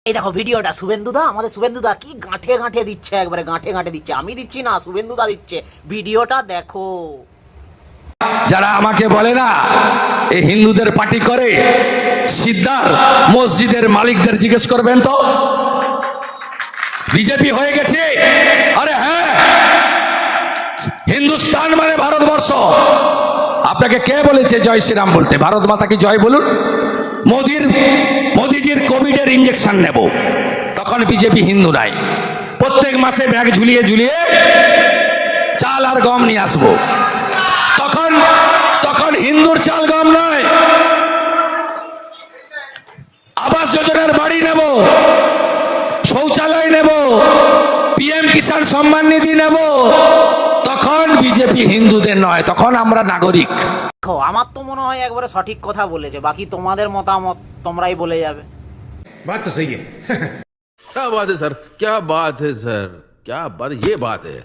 এই দেখো ভিডিওটা শুভেন্দুদা, আমাদের শুভেন্দুদা কি গাঁঠে গাঁঠে দিচ্ছে, একবারে গাঁঠে গাঁঠে দিচ্ছে। আমি দিচ্ছি না, শুভেন্দুদা দিচ্ছে। ভিডিওটা দেখো। যারা আমাকে বলে না এই হিন্দুদের পার্টি করে, সিদ্ধার মসজিদের মালিকদের জিজ্ঞেস করবেন তো, বিজেপি হয়ে গেছে। আরে হ্যাঁ, হিন্দুস্তান মানে ভারতবর্ষ। আপনাকে কে বলেছে জয় শ্রীরাম বলতে? ভারত মাতা কি জয় বলুন। মোদিজির কোভিডের ইঞ্জেকশন নেব, তখন বিজেপি হিন্দু নাই। প্রত্যেক মাসে ব্যাগ ঝুলিয়ে ঝুলিয়ে চাল আর গম নিয়ে আসবো, তখন হিন্দুর চাল গম নয়। আবাস যোজনার বাড়ি নেব, শৌচালয় নেব, পিএম কিষাণ সম্মান নিধি নেব, তখন বিজেপি হিন্দুদের নয়, তখন আমরা নাগরিক। দেখো, আমার তো মনে হয় একবারে সঠিক কথা বলেছে। বাকি তোমাদের মতামত তোমরাই বলে যাবে। बात तो सही है। क्या बात है सर, क्या बात है सर, क्या बात, ये बात है।